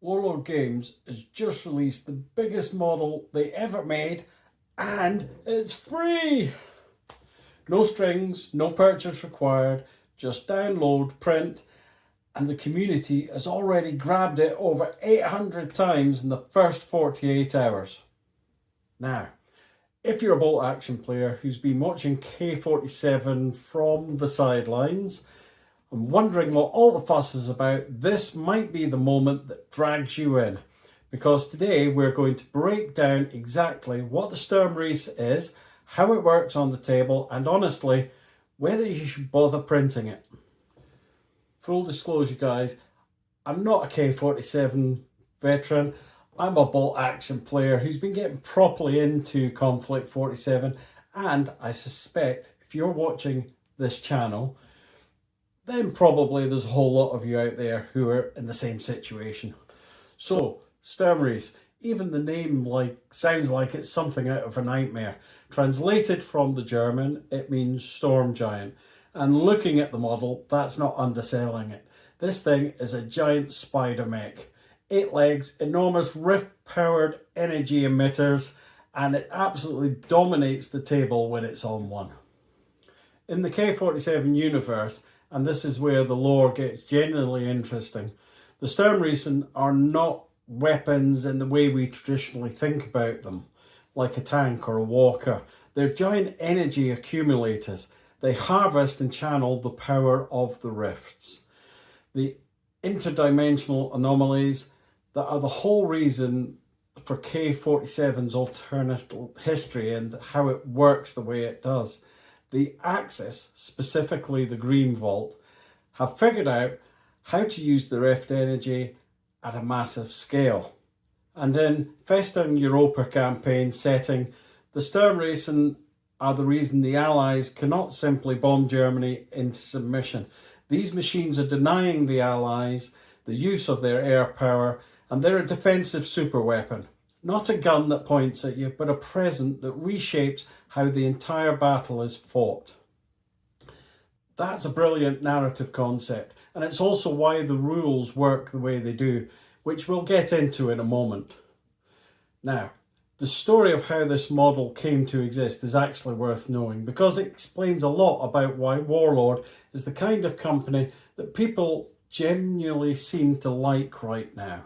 Warlord Games has just released the biggest model they ever made, and it's free! No strings, no purchase required, just download, print, and the community has already grabbed it over 800 times in the first 48 hours. Now, if you're a bolt action player who's been watching K47 from the sidelines and wondering what all the fuss is about, this might be the moment that drags you in. Because today we're going to break down exactly what the Sturmriese is, how it works on the table, and honestly, whether you should bother printing it. Full disclosure guys, I'm not a K47 veteran. I'm a bolt action player who's been getting properly into Konflikt 47, and I suspect if you're watching this channel, then probably there's a whole lot of you out there who are in the same situation. So, Sturmriese, even the name sounds like it's something out of a nightmare. Translated from the German, it means storm giant. And looking at the model, that's not underselling it. This thing is a giant spider mech. 8 legs, enormous rift-powered energy emitters, and it absolutely dominates the table when it's on one. In the K47 universe, and this is where the lore gets genuinely interesting, the Sturmriese are not weapons in the way we traditionally think about them, like a tank or a walker. They're giant energy accumulators. They harvest and channel the power of the rifts. The interdimensional anomalies that are the whole reason for K47's alternate history and how it works the way it does. The Axis, specifically the Green Vault, have figured out how to use the rift energy at a massive scale. And in Festung Europa campaign setting, the Sturmriese are the reason the Allies cannot simply bomb Germany into submission. These machines are denying the Allies the use of their air power, and they're a defensive superweapon. Not a gun that points at you, but a present that reshapes how the entire battle is fought. That's a brilliant narrative concept, and it's also why the rules work the way they do, which we'll get into in a moment. Now, the story of how this model came to exist is actually worth knowing, because it explains a lot about why Warlord is the kind of company that people genuinely seem to like right now.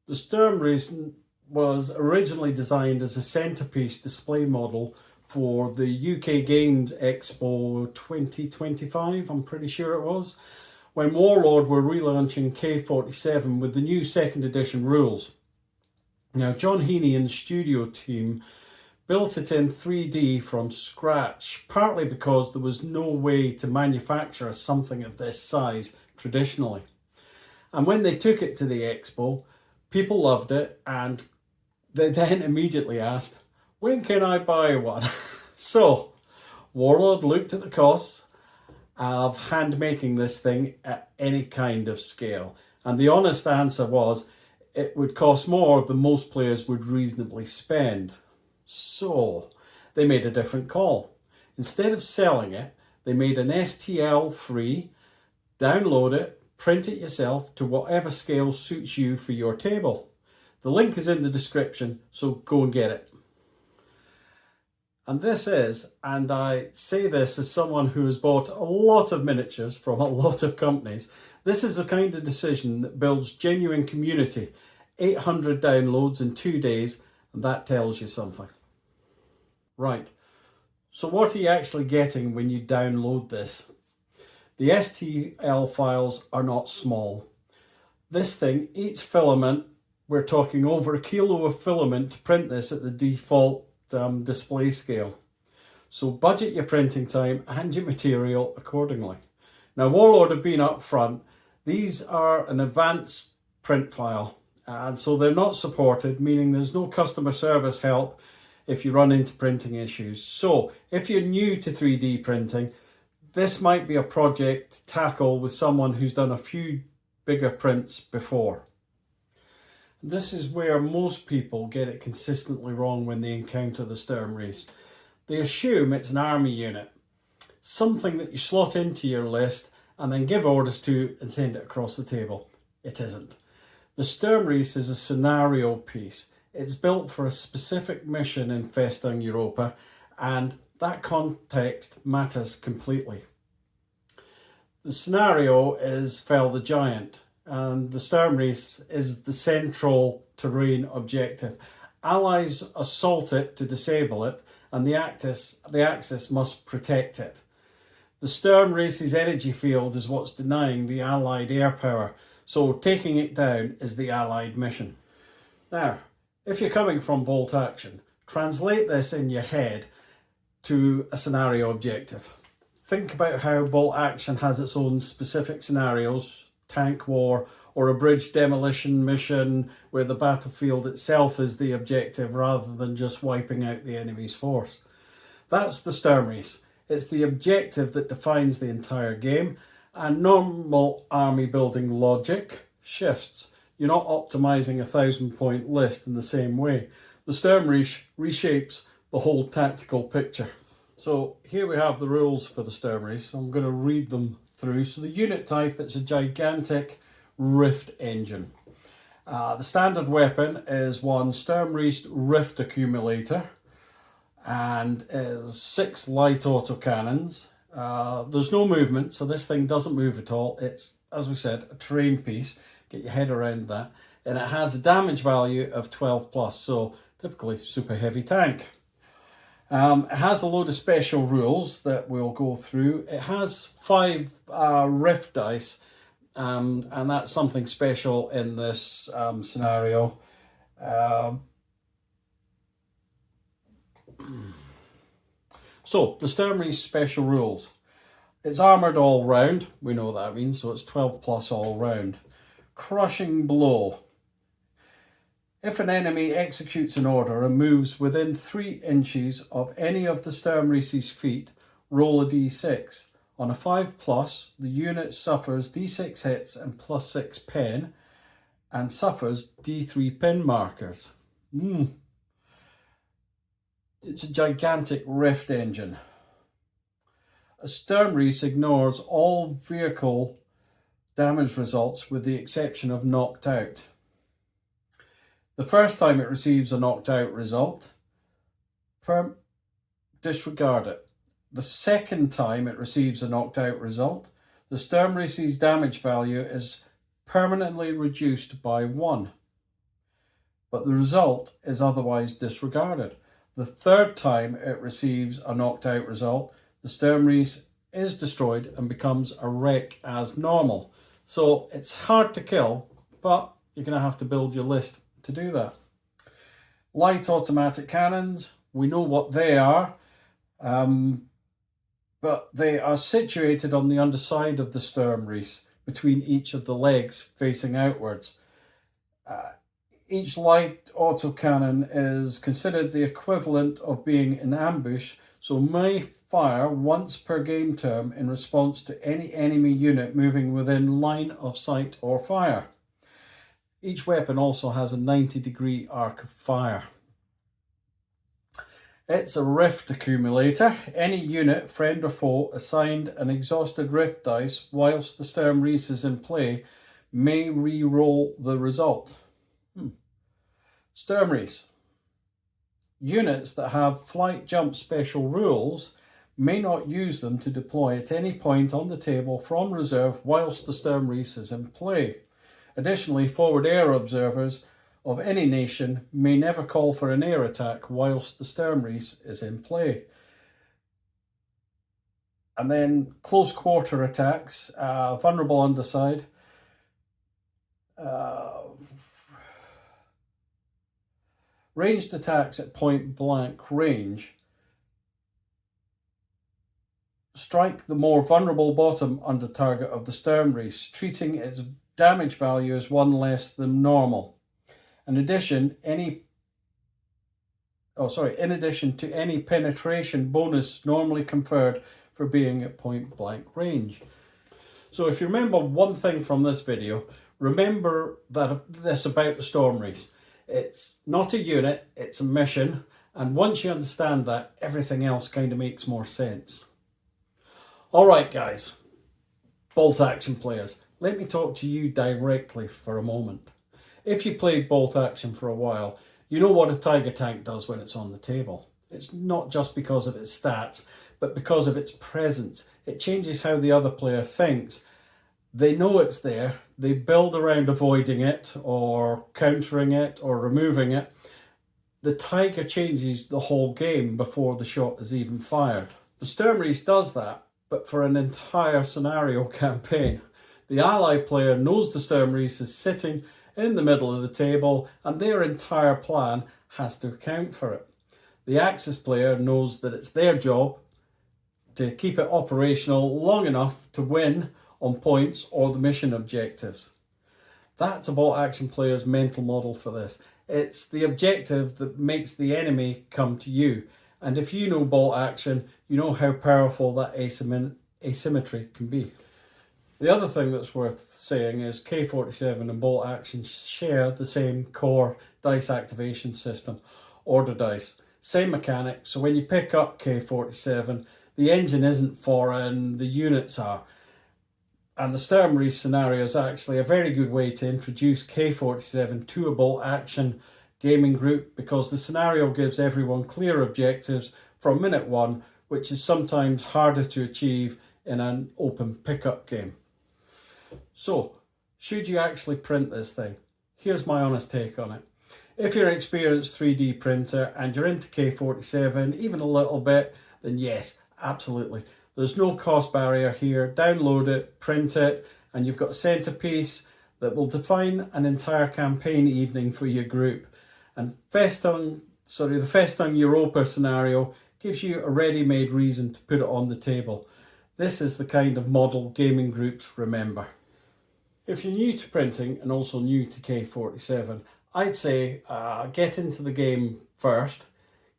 The Sturmriese was originally designed as a centerpiece display model for the UK Games Expo 2025, I'm pretty sure it was, when Warlord were relaunching K47 with the new 2nd edition rules. Now, John Heaney and the studio team built it in 3D from scratch, partly because there was no way to manufacture something of this size traditionally. And when they took it to the expo, people loved it, and they then immediately asked, when can I buy one? So, Warlord looked at the costs of hand making this thing at any kind of scale. And the honest answer was, it would cost more than most players would reasonably spend. So, they made a different call. Instead of selling it, they made an STL free, download it, print it yourself to whatever scale suits you for your table. The link is in the description, so go and get it. And this is, and I say this as someone who has bought a lot of miniatures from a lot of companies, this is the kind of decision that builds genuine community. 800 downloads in 2 days, and that tells you something. Right, so what are you actually getting when you download this? The STL files are not small. This thing eats filament. We're talking over 1 kilo of filament to print this at the default display scale. So budget your printing time and your material accordingly. Now, Warlord have been up front. These are an advanced print file, and so they're not supported, meaning there's no customer service help if you run into printing issues. So if you're new to 3D printing, this might be a project to tackle with someone who's done a few bigger prints before. This is where most people get it consistently wrong when they encounter the Sturmriese. They assume it's an army unit, something that you slot into your list and then give orders to and send it across the table. It isn't. The Sturmriese is a scenario piece. It's built for a specific mission in Festung Europa, and that context matters completely. The scenario is Fell the Giant, and the Sturmriese is the central terrain objective. Allies assault it to disable it, and the Axis must protect it. The Sturmriese's energy field is what's denying the Allied air power, so taking it down is the Allied mission. Now, if you're coming from bolt action, translate this in your head to a scenario objective. Think about how bolt action has its own specific scenarios, tank war, or a bridge demolition mission where the battlefield itself is the objective rather than just wiping out the enemy's force. That's the Sturmriese. It's the objective that defines the entire game, and normal army building logic shifts. You're not optimizing a 1,000-point list in the same way. The Sturmriese reshapes the whole tactical picture. So here we have the rules for the Sturmriese. I'm going to read them through. So the unit type, it's a gigantic rift engine. The standard weapon is one Sturmriese rift accumulator and is 6 light autocannons. There's no movement, so this thing doesn't move at all. It's, as we said, a terrain piece. Get your head around that. And it has a damage value of 12 plus, so typically super heavy tank. It has a load of special rules that we'll go through. It has 5 rift dice, and that's something special in this scenario. So, the Sturmriese special rules. It's armoured all round, we know what that means, so it's 12 plus all round. Crushing blow. If an enemy executes an order and moves within 3 inches of any of the Sturmriese's feet, roll a d6. On a 5 plus, the unit suffers d6 hits and plus 6 pen, and suffers d3 pin markers. It's a gigantic rift engine. A Sturmriese ignores all vehicle damage results with the exception of knocked out. The first time it receives a knocked out result, disregard it. The second time it receives a knocked out result, the Sturmriese's damage value is permanently reduced by 1, but the result is otherwise disregarded. The third time it receives a knocked out result, the Sturmriese is destroyed and becomes a wreck as normal. So it's hard to kill, but you're going to have to build your list to do that. Light automatic cannons, we know what they are, but they are situated on the underside of the Sturmriese, between each of the legs facing outwards. Each light autocannon is considered the equivalent of being in ambush, so may fire once per game term in response to any enemy unit moving within line of sight or fire. Each weapon also has a 90-degree arc of fire. It's a rift accumulator. Any unit, friend or foe, assigned an exhausted rift dice whilst the Sturmriese is in play may re-roll the result. Sturmriese. Units that have flight jump special rules may not use them to deploy at any point on the table from reserve whilst the Sturmriese is in play. Additionally, forward air observers of any nation may never call for an air attack whilst the Sturmriese is in play. And then close quarter attacks, vulnerable underside, ranged attacks at point blank range strike the more vulnerable bottom under target of the Sturmriese, treating its damage value as 1 less than normal. In addition to any penetration bonus normally conferred for being at point blank range. So if you remember one thing from this video, remember this about the Sturmriese. It's not a unit, it's a mission, and once you understand that, everything else kind of makes more sense. Alright guys, bolt action players, let me talk to you directly for a moment. If you played bolt action for a while, you know what a Tiger tank does when it's on the table. It's not just because of its stats, but because of its presence. It changes how the other player thinks. They know it's there, they build around avoiding it, or countering it, or removing it. The Tiger changes the whole game before the shot is even fired. The Sturmriese does that, but for an entire scenario campaign. The ally player knows the Sturmriese is sitting in the middle of the table, and their entire plan has to account for it. The Axis player knows that it's their job to keep it operational long enough to win on points or the mission objectives. That's a bolt action player's mental model for this. It's the objective that makes the enemy come to you. And if you know bolt action, you know how powerful that asymmetry can be. The other thing that's worth saying is K47 and bolt action share the same core dice activation system, order dice. Same mechanic, so when you pick up K47, the engine isn't foreign, the units are. And the Sturmriese scenario is actually a very good way to introduce K47 to a bolt action gaming group, because the scenario gives everyone clear objectives from minute one, which is sometimes harder to achieve in an open pickup game. So, should you actually print this thing? Here's my honest take on it. If you're an experienced 3D printer and you're into K47, even a little bit, then yes, absolutely. There's no cost barrier here. Download it, print it, and you've got a centerpiece that will define an entire campaign evening for your group. And the Festung Europa scenario gives you a ready-made reason to put it on the table. This is the kind of model gaming groups remember. If you're new to printing and also new to K47, I'd say get into the game first.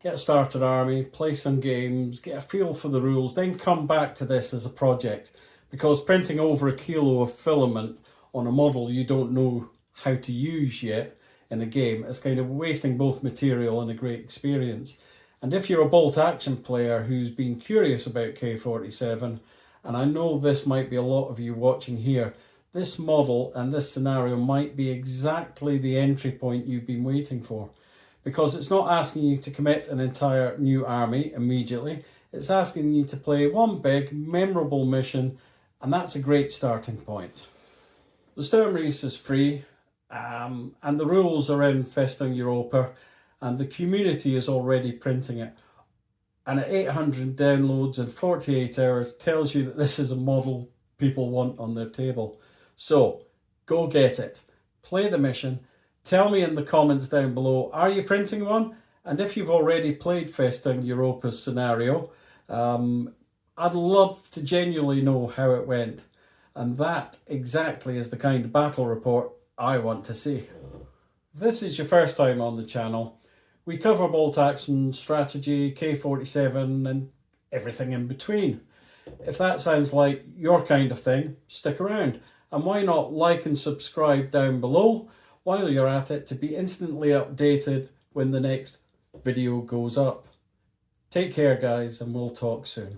Get a started army, play some games, get a feel for the rules, then come back to this as a project. Because printing over a kilo of filament on a model you don't know how to use yet in a game is kind of wasting both material and a great experience. And if you're a bolt action player who's been curious about K47, and I know this might be a lot of you watching here, this model and this scenario might be exactly the entry point you've been waiting for. Because it's not asking you to commit an entire new army immediately. It's asking you to play one big, memorable mission, and that's a great starting point. The Sturmriese is free, and the rules are in Festung Europa, and the community is already printing it. And at 800 downloads in 48 hours tells you that this is a model people want on their table. So, go get it. Play the mission. Tell me in the comments down below, are you printing one? And if you've already played Festung Europa's scenario, I'd love to genuinely know how it went. And that exactly is the kind of battle report I want to see. If this is your first time on the channel, we cover bolt action, strategy, K47 and everything in between. If that sounds like your kind of thing, stick around. And why not like and subscribe down below while you're at it to be instantly updated when the next video goes up. Take care guys, and we'll talk soon.